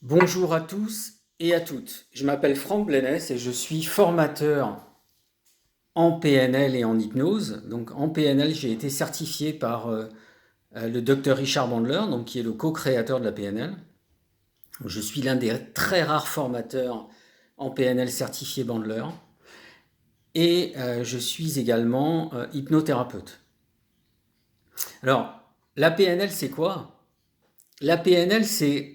Bonjour à tous et à toutes. Je m'appelle Franck Blenès et je suis formateur en PNL et en hypnose. Donc en PNL, j'ai été certifié par le docteur Richard Bandler, donc qui est le co-créateur de la PNL. Je suis l'un des très rares formateurs en PNL certifié Bandler. Et je suis également hypnothérapeute. Alors, la PNL, c'est quoi? La PNL, c'est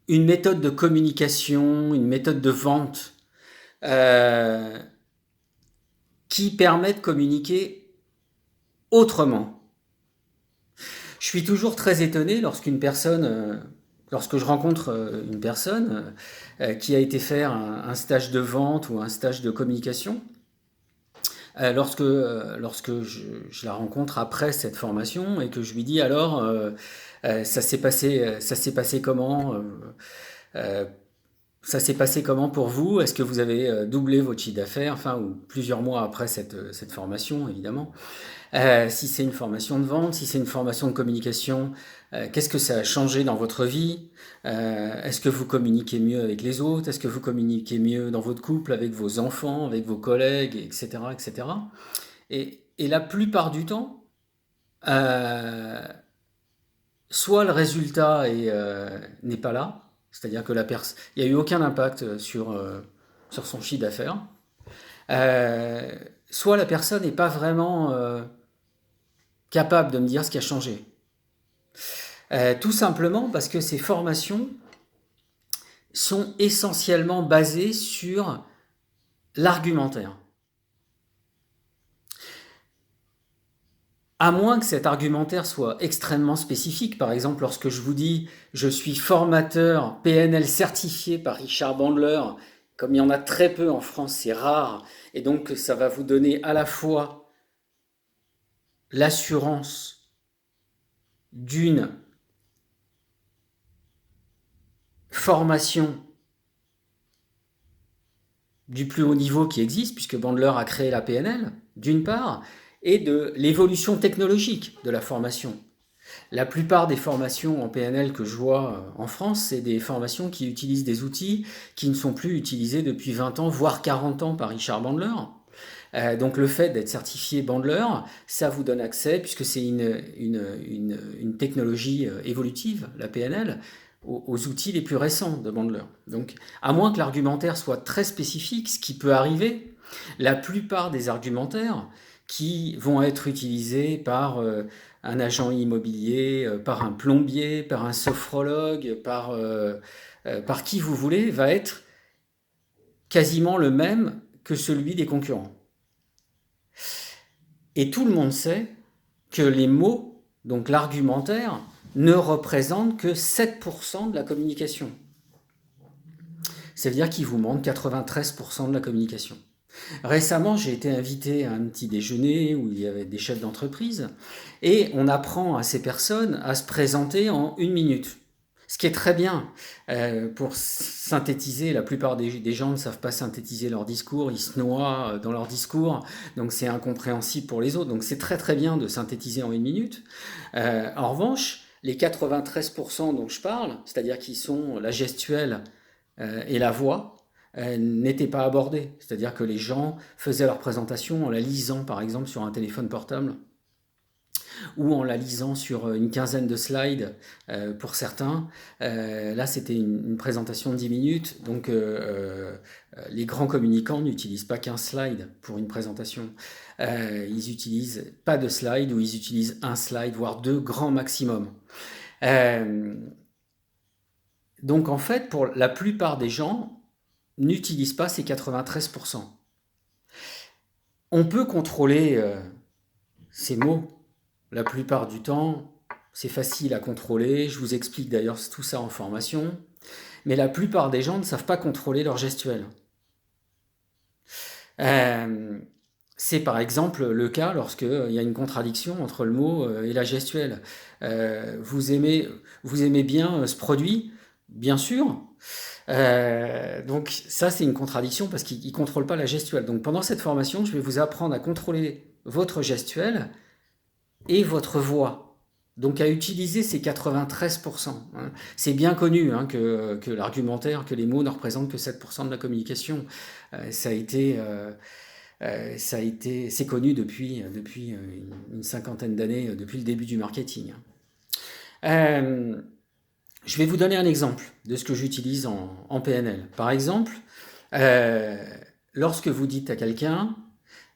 une méthode de communication, une méthode de vente euh, qui permet de communiquer autrement. Je suis toujours très étonné lorsque je rencontre une personne qui a été faire un stage de vente ou un stage de communication, lorsque je la rencontre après cette formation et que je lui dis alors ça s'est passé comment euh, ça s'est passé comment pour vous? Est-ce que vous avez doublé votre chiffre d'affaires? Enfin, ou plusieurs mois après cette formation, évidemment. Si c'est une formation de vente, si c'est une formation de communication, qu'est-ce que ça a changé dans votre vie? Est-ce que vous communiquez mieux avec les autres? Est-ce que vous communiquez mieux dans votre couple, avec vos enfants, avec vos collègues, etc., etc. Et la plupart du temps, euh, soit le résultat n'est pas là, c'est-à-dire que il n'y a eu aucun impact sur son chiffre d'affaires, euh, soit la personne n'est pas vraiment capable de me dire ce qui a changé. Tout simplement parce que ces formations sont essentiellement basées sur l'argumentaire. À moins que cet argumentaire soit extrêmement spécifique, par exemple lorsque je vous dis je suis formateur PNL certifié par Richard Bandler, comme il y en a très peu en France, c'est rare, et donc ça va vous donner à la fois l'assurance d'une formation du plus haut niveau qui existe, puisque Bandler a créé la PNL, d'une part, et de l'évolution technologique de la formation. La plupart des formations en PNL que je vois en France, c'est des formations qui utilisent des outils qui ne sont plus utilisés depuis 20 ans, voire 40 ans par Richard Bandler. Donc le fait d'être certifié Bandler, ça vous donne accès, puisque c'est une technologie évolutive, la PNL, aux outils les plus récents de Bandler. Donc à moins que l'argumentaire soit très spécifique, ce qui peut arriver, la plupart des argumentaires qui vont être utilisés par un agent immobilier, par un plombier, par un sophrologue, par qui vous voulez, va être quasiment le même que celui des concurrents. Et tout le monde sait que les mots, donc l'argumentaire, ne représentent que 7% de la communication. Ça veut dire qu'il vous manque 93% de la communication. Récemment, j'ai été invité à un petit déjeuner où il y avait des chefs d'entreprise et on apprend à ces personnes à se présenter en 1 minute. Ce qui est très bien pour synthétiser. La plupart des gens ne savent pas synthétiser leur discours, ils se noient dans leur discours, donc c'est incompréhensible pour les autres. Donc c'est très très bien de synthétiser en 1 minute. En revanche, les 93% dont je parle, c'est-à-dire qui sont la gestuelle et la voix, n'étaient pas abordés. C'est-à-dire que les gens faisaient leur présentation en la lisant par exemple sur un téléphone portable ou en la lisant sur une quinzaine de slides pour certains. Là, c'était une présentation de 10 minutes, donc les grands communicants n'utilisent pas qu'un slide pour une présentation. Ils utilisent pas de slide ou ils utilisent un slide, voire deux, grand maximum. Donc en fait, pour la plupart des gens, n'utilisent pas ces 93%. On peut contrôler ces mots. La plupart du temps, c'est facile à contrôler. Je vous explique d'ailleurs tout ça en formation. Mais la plupart des gens ne savent pas contrôler leur gestuelle. C'est par exemple le cas lorsqu'il y a une contradiction entre le mot et la gestuelle. Vous aimez bien ce produit? Bien sûr. Donc ça, c'est une contradiction parce qu'il ne contrôle pas la gestuelle. Donc pendant cette formation, je vais vous apprendre à contrôler votre gestuelle et votre voix. Donc à utiliser ces 93%. Hein. C'est bien connu hein, que l'argumentaire, que les mots ne représentent que 7% de la communication. C'est connu depuis une cinquantaine d'années, depuis le début du marketing. Je vais vous donner un exemple de ce que j'utilise en PNL. Par exemple, lorsque vous dites à quelqu'un,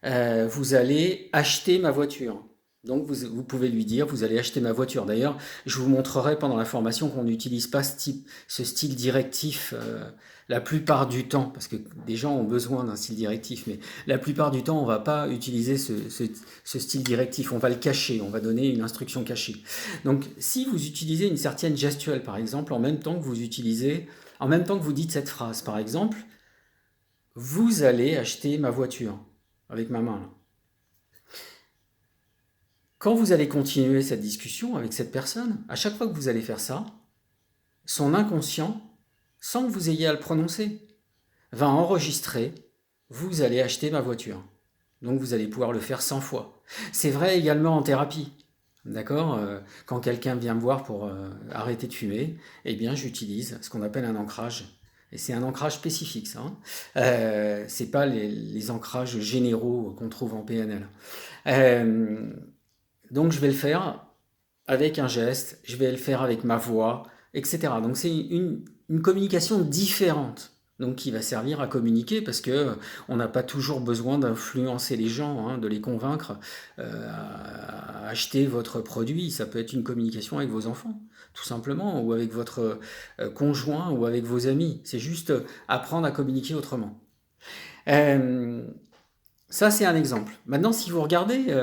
vous allez acheter ma voiture. Donc vous pouvez lui dire, vous allez acheter ma voiture. D'ailleurs, je vous montrerai pendant la formation qu'on n'utilise pas ce style directif la plupart du temps, parce que des gens ont besoin d'un style directif, mais la plupart du temps, on ne va pas utiliser ce style directif, on va le cacher, on va donner une instruction cachée. Donc si vous utilisez une certaine gestuelle, par exemple, en même temps que vous dites cette phrase, par exemple, vous allez acheter ma voiture, avec ma main là. Quand vous allez continuer cette discussion avec cette personne, à chaque fois que vous allez faire ça, son inconscient, sans que vous ayez à le prononcer, va enregistrer « vous allez acheter ma voiture ». Donc vous allez pouvoir le faire 100 fois. C'est vrai également en thérapie. D'accord. Quand quelqu'un vient me voir pour arrêter de fumer, eh bien j'utilise ce qu'on appelle un ancrage. Et c'est un ancrage spécifique, ça. C'est pas les ancrages généraux qu'on trouve en PNL. Donc je vais le faire avec un geste, je vais le faire avec ma voix, etc. Donc c'est une communication différente, donc qui va servir à communiquer parce que on n'a pas toujours besoin d'influencer les gens, hein, de les convaincre à acheter votre produit. Ça peut être une communication avec vos enfants, tout simplement, ou avec votre conjoint ou avec vos amis. C'est juste apprendre à communiquer autrement. Ça c'est un exemple. Maintenant, si vous regardez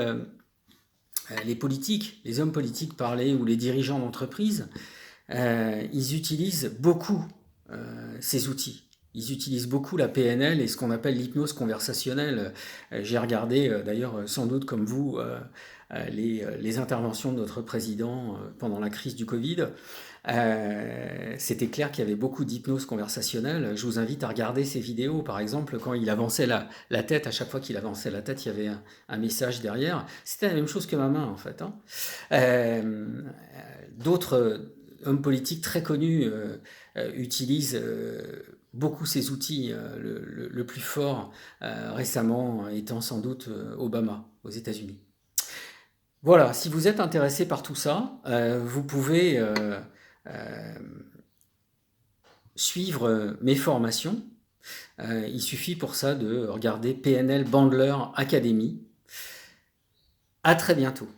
les politiques, les hommes politiques parler ou les dirigeants d'entreprise, ils utilisent beaucoup ces outils. Ils utilisent beaucoup la PNL et ce qu'on appelle l'hypnose conversationnelle. J'ai regardé d'ailleurs sans doute comme vous les interventions de notre président pendant la crise du Covid. C'était clair qu'il y avait beaucoup d'hypnose conversationnelle. Je vous invite à regarder ces vidéos. Par exemple, quand il avançait la tête, à chaque fois qu'il avançait la tête, il y avait un message derrière. C'était la même chose que ma main, en fait. Hein. D'autres hommes politiques très connus utilisent beaucoup ces outils. Le plus fort récemment étant sans doute Obama aux États-Unis. Voilà, si vous êtes intéressé par tout ça, vous pouvez suivre mes formations. Il suffit pour ça de regarder PNL Bandler Academy. À très bientôt.